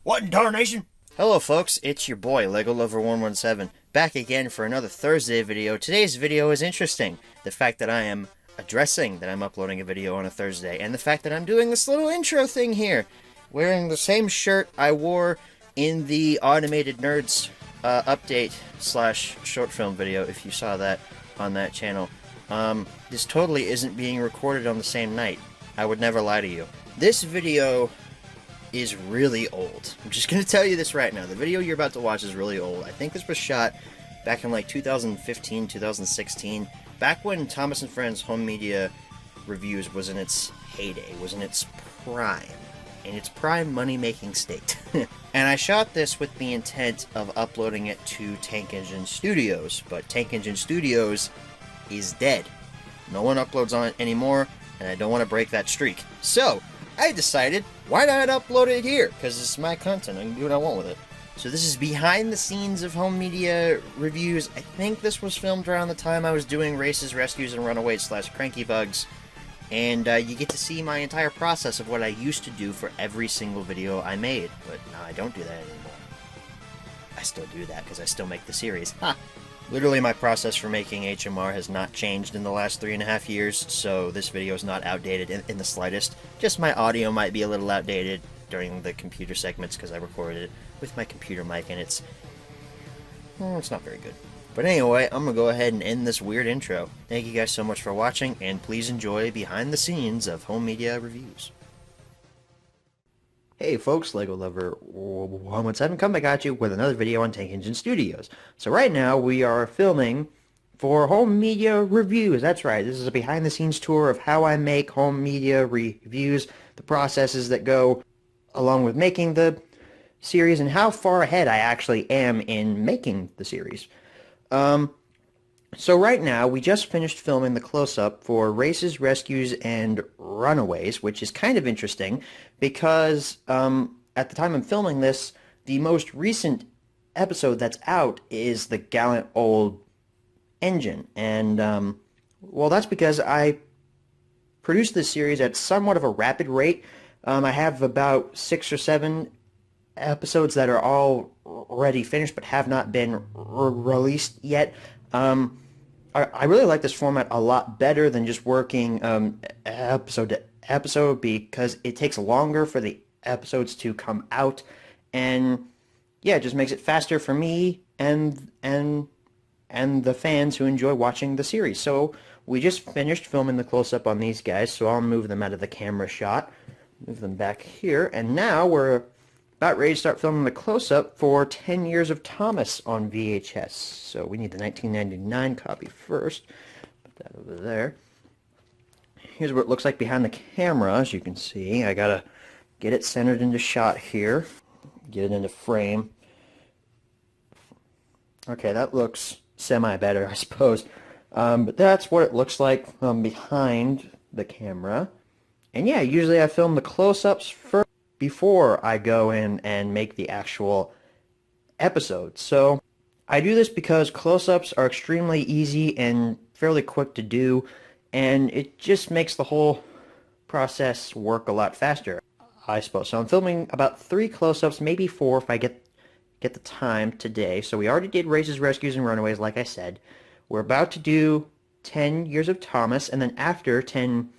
What in tarnation? Hello folks, it's your boy LegoLover117 back again for another Thursday video. Today's video is interesting. The fact that I am addressing that I'm uploading a video on a Thursday, and the fact that I'm doing this little intro thing here, wearing the same shirt I wore in the Automated Nerds update slash short film video, if you saw that on that channel. This totally isn't being recorded on the same night. I would never lie to you. This video is really old. I'm just gonna tell you this right now. The video you're about to watch is really old. I think this was shot back in like 2015, 2016, back when Thomas & Friends Home Media Reviews was in its heyday, was in its prime, money-making state. And I shot this with the intent of uploading it to Tank Engine Studios, but Tank Engine Studios is dead. No one uploads on it anymore, and I don't want to break that streak. So, I decided, why not upload it here? Because it's my content, I can do what I want with it. So this is behind the scenes of Home Media Reviews. I think this was filmed around the time I was doing Races, Rescues, and Runaways / Cranky Bugs. And you get to see my entire process of what I used to do for every single video I made. But now I don't do that anymore. I still do that because I still make the series. Ha! Literally, my process for making HMR has not changed in the last 3.5 years, so this video is not outdated in the slightest. Just my audio might be a little outdated during the computer segments because I recorded it with my computer mic, and it's not very good. But anyway, I'm going to go ahead and end this weird intro. Thank you guys so much for watching, and please enjoy behind the scenes of Home Media Reviews. Hey folks, Lego Lover 117 come back at you with another video on Tank Engine Studios. So right now we are filming for Home Media Reviews. That's right, this is a behind the scenes tour of how I make Home Media Reviews, the processes that go along with making the series, and how far ahead I actually am in making the series. So right now, we just finished filming the close-up for Races, Rescues, and Runaways, which is kind of interesting because at the time I'm filming this, the most recent episode that's out is the Gallant Old Engine. And, well, that's because I produced this series at somewhat of a rapid rate. I have about 6 or 7 episodes that are already finished but have not been released yet. I really like this format a lot better than just working episode to episode because it takes longer for the episodes to come out, and yeah, it just makes it faster for me and the fans who enjoy watching the series. So we just finished filming the close-up on these guys, so I'll move them out of the camera shot, move them back here, and now we're about ready to start filming the close-up for 10 Years of Thomas on VHS. So we need the 1999 copy first. Put that over there. Here's what it looks like behind the camera, as you can see. I gotta get it centered into shot here. Get it into frame. Okay, that looks semi-better, I suppose. But that's what it looks like from behind the camera. And yeah, usually I film the close-ups first before I go in and make the actual episode. So I do this because close-ups are extremely easy and fairly quick to do, and it just makes the whole process work a lot faster, I suppose. So I'm filming about 3 close-ups, maybe 4 if I get the time today. So we already did Races, Rescues, and Runaways, like I said. We're about to do 10 Years of Thomas, and then after 10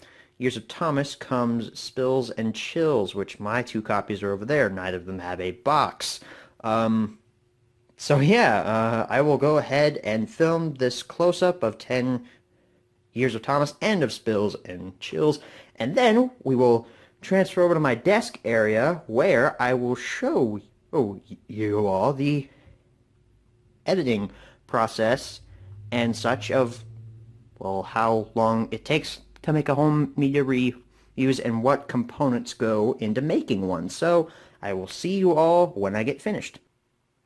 Years of Thomas comes Spills and Chills, which my 2 copies are over there. Neither of them have a box. So yeah, I will go ahead and film this close-up of 10 Years of Thomas and of Spills and Chills, and then we will transfer over to my desk area where I will show you all the editing process and such of, well, how long it takes to make a Home Media Reviews and what components go into making one. So I will see you all when I get finished.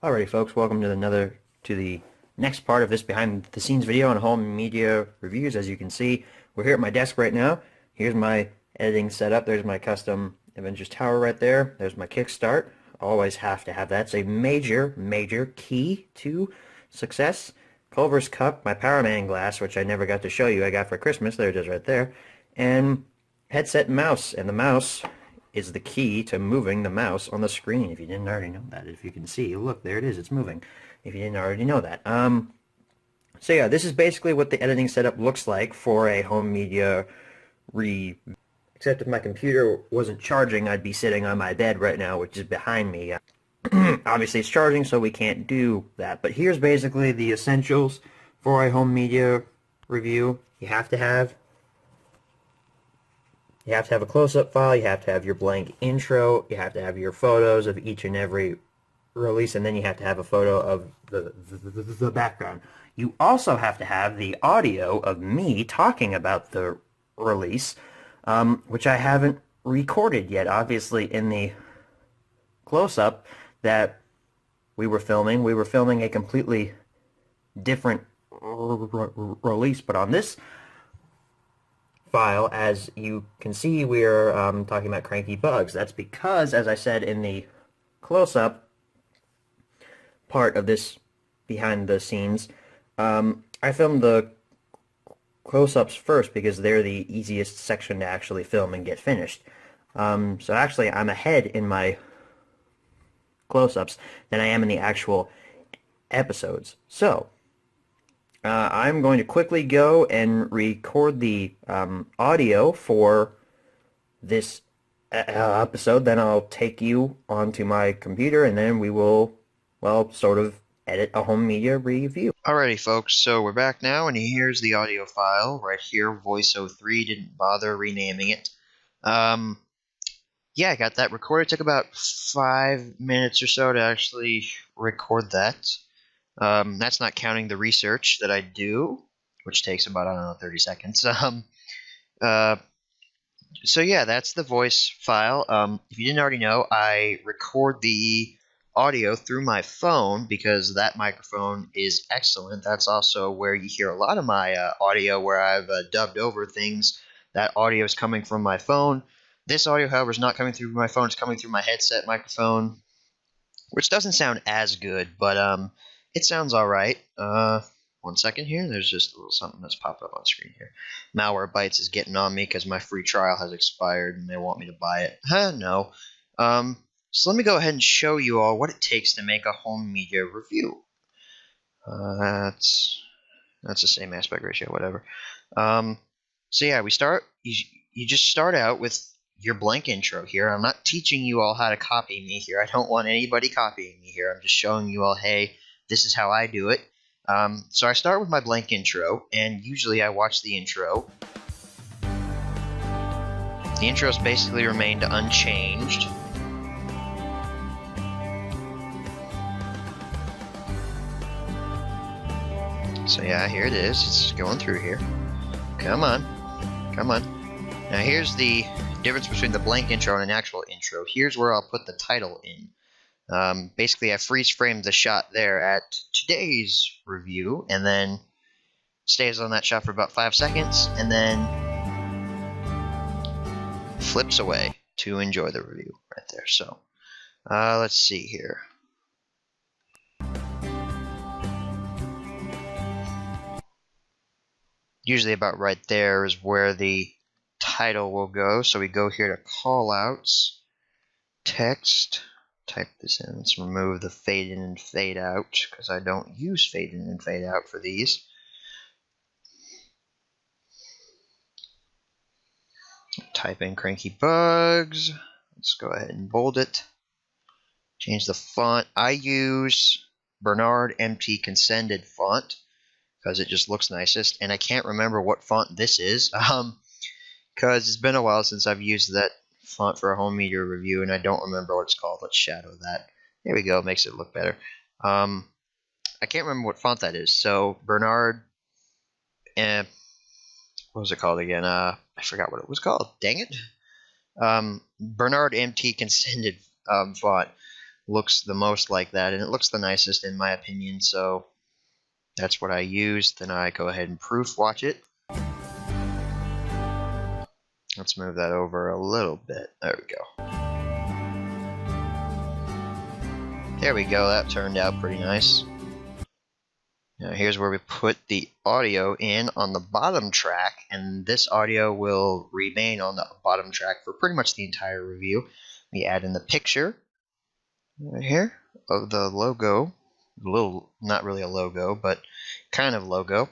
Alrighty folks, welcome to the next part of this behind the scenes video on Home Media Reviews. As you can see, we're here at my desk right now. Here's my editing setup. There's my custom Avengers Tower right there. There's my kickstart. Always have to have that. It's a major key to success. Culver's Cup, my Power Man glass, which I never got to show you, I got for Christmas. There it is right there. And headset and mouse. And the mouse is the key to moving the mouse on the screen, if you didn't already know that. If you can see, look, there it is, it's moving, if you didn't already know that. So yeah, this is basically what the editing setup looks like for a home media except if my computer wasn't charging, I'd be sitting on my bed right now, which is behind me. Obviously it's charging, so we can't do that. But here's basically the essentials for a home media review. You have to have a close-up file, you have to have your blank intro, you have to have your photos of each and every release, and then you have to have a photo of the background. You also have to have the audio of me talking about the release, which I haven't recorded yet. Obviously, in the close-up that we were filming a completely different release, but on this file, as you can see, we're talking about Cranky Bugs. That's because, as I said in the close-up part of this behind the scenes, I filmed the close-ups first because they're the easiest section to actually film and get finished. So actually I'm ahead in my close-ups than I am in the actual episodes. So I'm going to quickly go and record the audio for this episode, then I'll take you onto my computer and then we will, well, sort of edit a home media review. Alrighty folks, so we're back now, and here's the audio file right here. Voice 03, didn't bother renaming it. Yeah, I got that recorded. It took about 5 minutes or so to actually record that. That's not counting the research that I do, which takes about, I don't know, 30 seconds. So yeah, that's the voice file. If you didn't already know, I record the audio through my phone because that microphone is excellent. That's also where you hear a lot of my audio where I've dubbed over things. That audio is coming from my phone. This audio, however, is not coming through my phone. It's coming through my headset microphone, which doesn't sound as good, but it sounds all right. 1 second here. There's just a little something that's popped up on screen here. Malwarebytes is getting on me because my free trial has expired and they want me to buy it. No. So let me go ahead and show you all what it takes to make a home media review. That's the same aspect ratio, whatever. So yeah, you just start out with your blank intro here. I'm not teaching you all how to copy me here. I don't want anybody copying me here. I'm just showing you all, hey, this is how I do it. So I start with my blank intro, and usually I watch the intro. The intro's basically remained unchanged. So yeah, here it is. It's going through here. Come on. Come on. Now here's the difference between the blank intro and an actual intro. Here's where I'll put the title in. Basically, I freeze framed the shot there at today's review, and then stays on that shot for about 5 seconds, and then flips away to enjoy the review right there. So, let's see here. Usually about right there is where the title will go. So we go here to callouts, text, type this in. Let's remove the fade in and fade out because I don't use fade in and fade out for these. Type in Cranky Bugs. Let's go ahead and bold it. Change the font. I use Bernard MT Consented font because it just looks nicest, and I can't remember what font this is because it's been a while since I've used that font for a home media review, and I don't remember what it's called. Let's shadow that. There we go. Makes it look better. I can't remember what font that is. So Bernard, what was it called again? I forgot what it was called. Dang it. Bernard MT Consented font looks the most like that, and it looks the nicest in my opinion. So that's what I use. Then I go ahead and proof watch it. Let's move that over a little bit. There we go. There we go. That turned out pretty nice. Now here's where we put the audio in on the bottom track, and this audio will remain on the bottom track for pretty much the entire review. We add in the picture right here of the logo, not really a logo, but kind of logo. So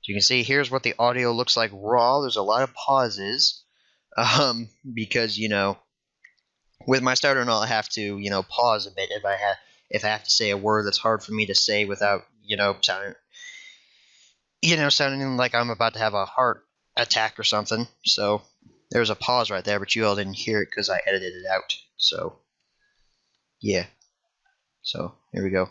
you can see here's what the audio looks like raw. There's a lot of pauses because, you know, with my starter and all, I have to, you know, pause a bit if I have to say a word that's hard for me to say without, sounding like I'm about to have a heart attack or something. So there's a pause right there, but you all didn't hear it because I edited it out. So yeah. So here we go.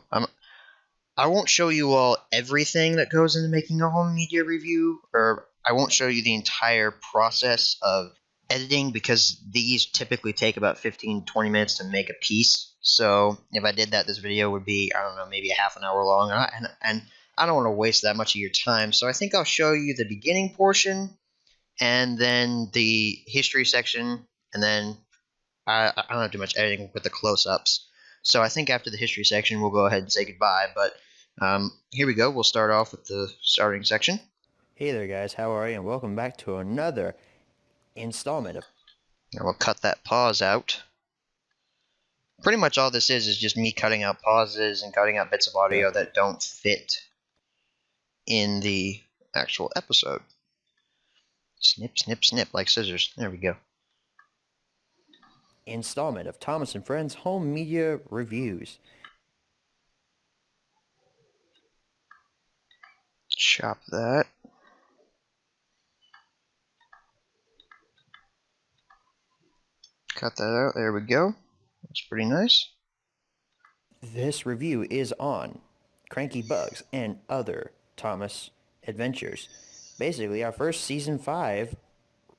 I won't show you all everything that goes into making a home media review, or I won't show you the entire process of editing, because these typically take about 15-20 minutes to make a piece. So if I did that, this video would be, I don't know, maybe a half an hour long, and I don't want to waste that much of your time. So I think I'll show you the beginning portion, and then the history section, and then I don't have too much editing with the close-ups. So I think after the history section, we'll go ahead and say goodbye, but here we go. We'll start off with the starting section. Hey there, guys. How are you? And welcome back to another installment of... Now we'll cut that pause out. Pretty much all this is just me cutting out pauses and cutting out bits of audio that don't fit in the actual episode. Snip, snip, snip, like scissors. There we go. Installment of Thomas and Friends Home Media Reviews. Chop that. Cut that out. There we go. That's pretty nice. This review is on Cranky Bugs and Other Thomas Adventures. Basically, our first Season 5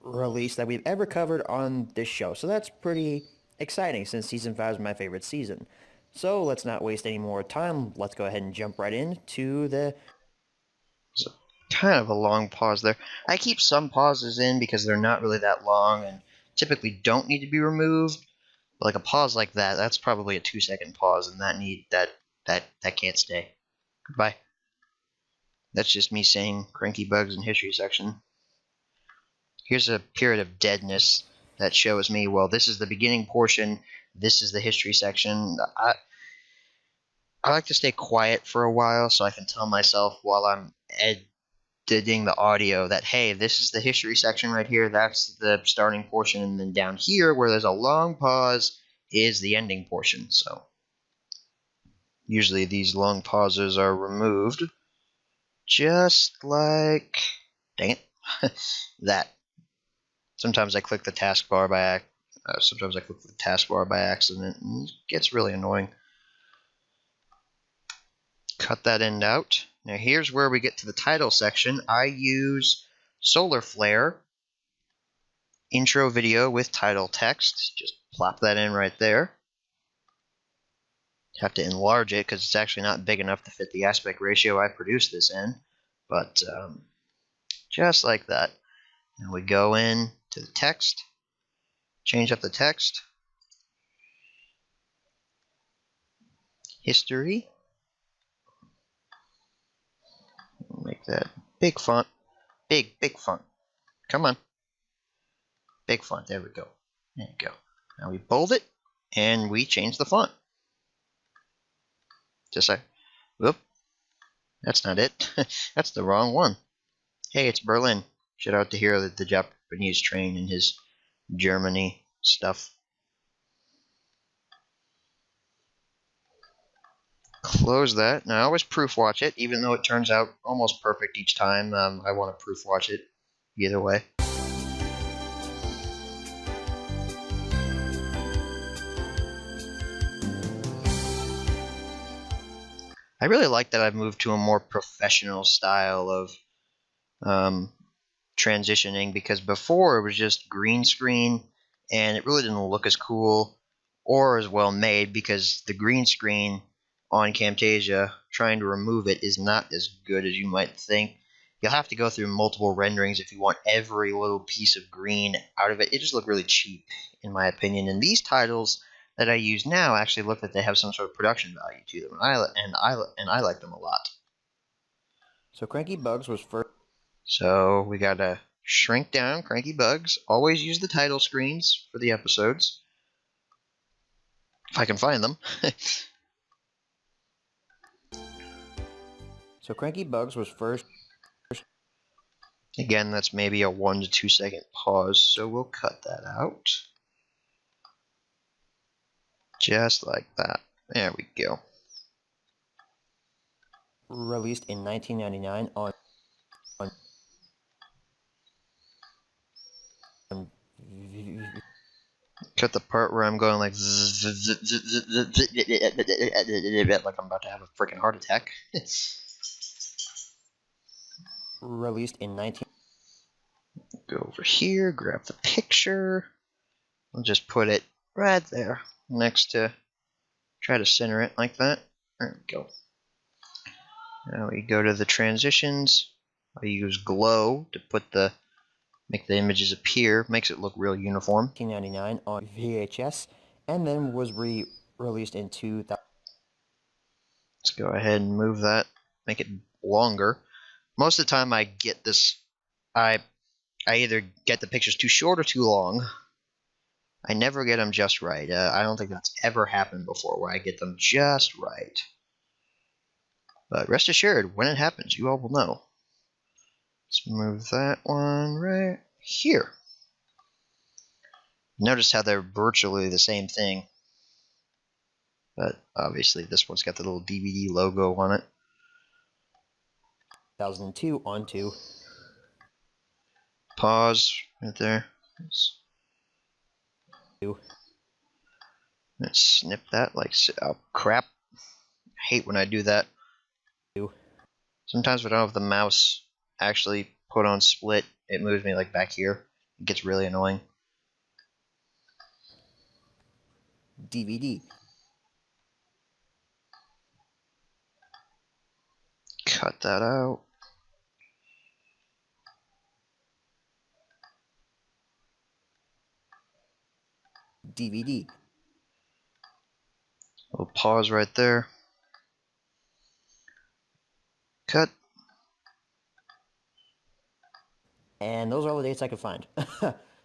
release that we've ever covered on this show. So that's pretty exciting, since Season 5 is my favorite season. So let's not waste any more time. Let's go ahead and jump right into the... So, kind of a long pause there. I keep some pauses in because they're not really that long and typically don't need to be removed. But like a pause like that, that's probably a 2-second pause, and that can't stay. Goodbye. That's just me saying Cranky Bugs in history section. Here's a period of deadness that shows me, well, this is the beginning portion, this is the history section. I like to stay quiet for a while so I can tell myself while I'm editing the audio that, hey, this is the history section right here, that's the starting portion, and then down here where there's a long pause is the ending portion. So usually these long pauses are removed, just like, dang it, that. Sometimes I click the taskbar by accident, and it gets really annoying. Cut that end out. Now here's where we get to the title section. I use Solar Flare intro video with title text. Just plop that in right there. Have to enlarge it because it's actually not big enough to fit the aspect ratio I produced this in. But just like that. Now we go in to the text, change up the text, history, make that big font, big font, come on, big font, there we go, there you go. Now we bold it, and we change the font, just like, whoop, that's not it, that's the wrong one. Hey, it's Berlin. Shout out to Hero the Japanese train and his Germany stuff. Close that. Now I always proof watch it, even though it turns out almost perfect each time. I want to proof watch it either way. I really like that I've moved to a more professional style of transitioning, because before it was just green screen and it really didn't look as cool or as well made, because the green screen on Camtasia, trying to remove it is not as good as you might think. You'll have to go through multiple renderings if you want every little piece of green out of it. It just looked really cheap, in my opinion. And these titles that I use now actually look like they have some sort of production value to them, and I like them a lot. So Cranky Bugs was first. So we gotta shrink down Cranky Bugs. Always use the title screens for the episodes. If I can find them. So Cranky Bugs was first. Again, that's maybe a 1 to 2 second pause, so we'll cut that out. Just like that. There we go. Released in 1999 on cut the part where I'm going like I'm about to have a freaking heart attack. Released in 19. Go over here, grab the picture. I'll just put it right there next to. Try to center it like that. There we go. Now we go to the transitions. I use glow to make the images appear. Makes it look real uniform. 1999 on VHS, and then was released in 2000. Let's go ahead and move that. Make it longer. Most of the time I get this. I either get the pictures too short or too long. I never get them just right. I don't think that's ever happened before where I get them just right. But rest assured, when it happens, you all will know. Let's move that one right here. Notice how they're virtually the same thing. But obviously this one's got the little DVD logo on it. 2002 onto. Pause right there. Let's snip that like so. Oh, crap. I hate when I do that. Sometimes when I don't have the mouse actually put on split, it moves me like back here. It gets really annoying. DVD. Cut that out. DVD. We'll pause right there. Cut. And those are all the dates I could find.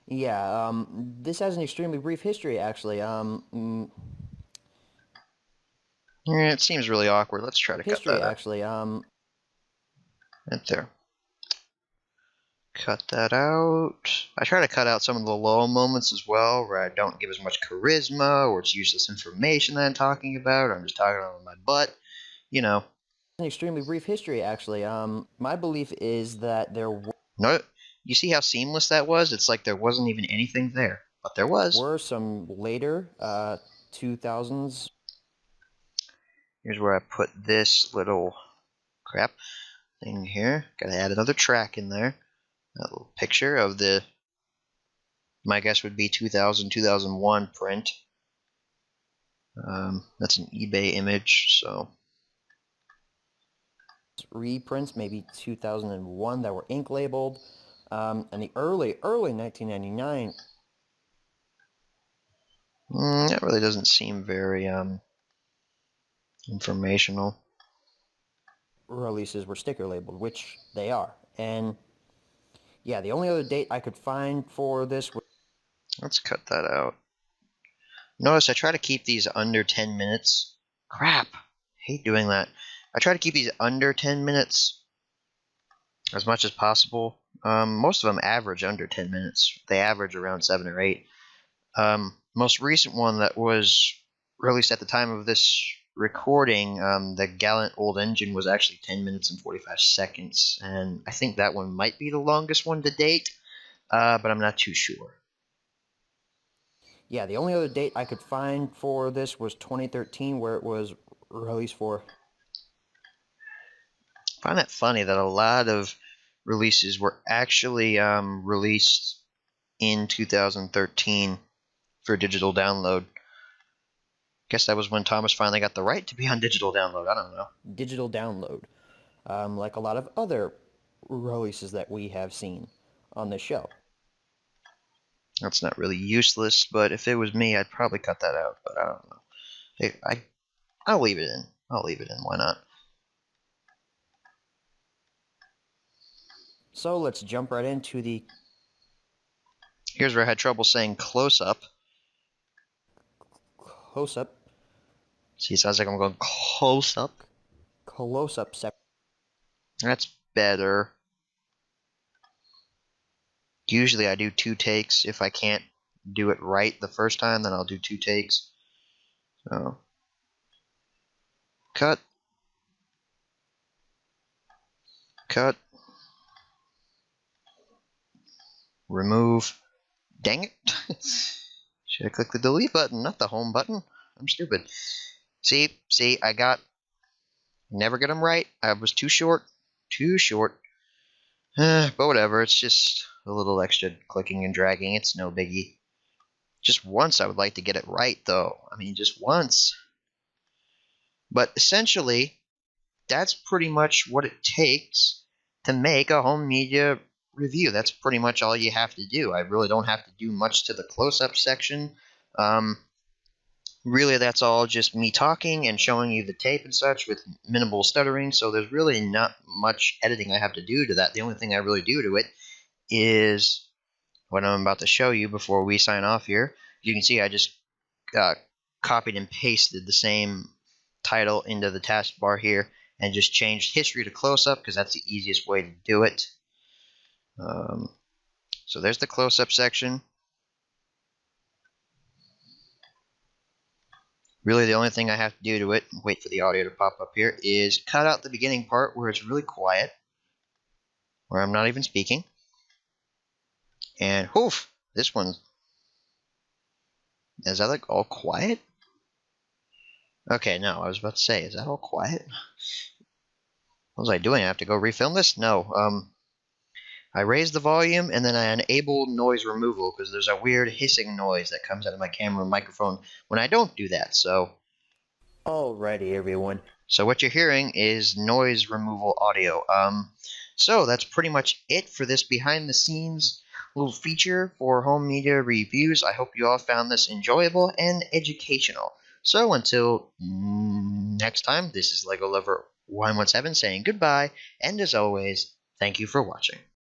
Yeah, this has an extremely brief history, actually. Yeah, it seems really awkward. Let's try to cut that out. Actually, right there. Cut that out. I try to cut out some of the low moments as well, where I don't give as much charisma, or it's useless information that I'm talking about, or I'm just talking out of my butt. You know. An extremely brief history, actually. My belief is that there were... No, you see how seamless that was? It's like there wasn't even anything there, but there was. Were some later 2000s. Here's where I put this little crap thing here. Gotta add another track in there. A little picture of my guess would be 2000, 2001 print. That's an eBay image, so. Reprints, maybe 2001, that were ink labeled. And the early 1999. That really doesn't seem very informational. Releases were sticker labeled, which they are. And yeah, the only other date I could find for this was... Let's cut that out. Notice I try to keep these under 10 minutes. Crap! I hate doing that. I try to keep these under 10 minutes as much as possible. Most of them average under 10 minutes. They average around 7 or 8. Most recent one that was released at the time of this recording, the Gallant Old Engine, was actually 10 minutes and 45 seconds, and I think that one might be the longest one to date, but I'm not too sure. Yeah, the only other date I could find for this was 2013, where it was released for. I find that funny that a lot of releases were actually released in 2013 for digital download. Guess that was when Thomas finally got the right to be on digital download. I don't know. Digital download. Like a lot of other releases that we have seen on this show. That's not really useless, but if it was me, I'd probably cut that out, but I don't know. I'll leave it in. I'll leave it in. Why not? So let's jump right into the Here's where I had trouble saying close-up. close-up. See, it sounds like I'm going close-up. Close-up section. That's better. Usually I do 2 takes. If I can't do it right the first time, then I'll do 2 takes. So, cut. Cut. Remove. Dang it. Should have clicked the delete button, not the home button. I'm stupid. See, never get them right. I was too short. Too short. But whatever, it's just a little extra clicking and dragging. It's no biggie. Just once I would like to get it right, though. I mean, just once. But essentially, that's pretty much what it takes to make a home media review. That's pretty much all you have to do. I really don't have to do much to the close-up section. Really, that's all just me talking and showing you the tape and such with minimal stuttering, so there's really not much editing I have to do to that. The only thing I really do to it is what I'm about to show you before we sign off here. You can see I just copied and pasted the same title into the taskbar here and just changed history to close-up because that's the easiest way to do it. So there's the close-up section. Really, the only thing I have to do to it, wait for the audio to pop up here, is cut out the beginning part where it's really quiet, where I'm not even speaking. And, oof, this one, is that like all quiet? Okay, no, I was about to say, is that all quiet? What was I doing? I have to go refilm this? No, I raised the volume and then I enabled noise removal because there's a weird hissing noise that comes out of my camera and microphone when I don't do that, so... Alrighty, everyone. So what you're hearing is noise removal audio. So that's pretty much it for this behind-the-scenes little feature for home media reviews. I hope you all found this enjoyable and educational. So until next time, this is LEGO Lover 117 saying goodbye, and as always, thank you for watching.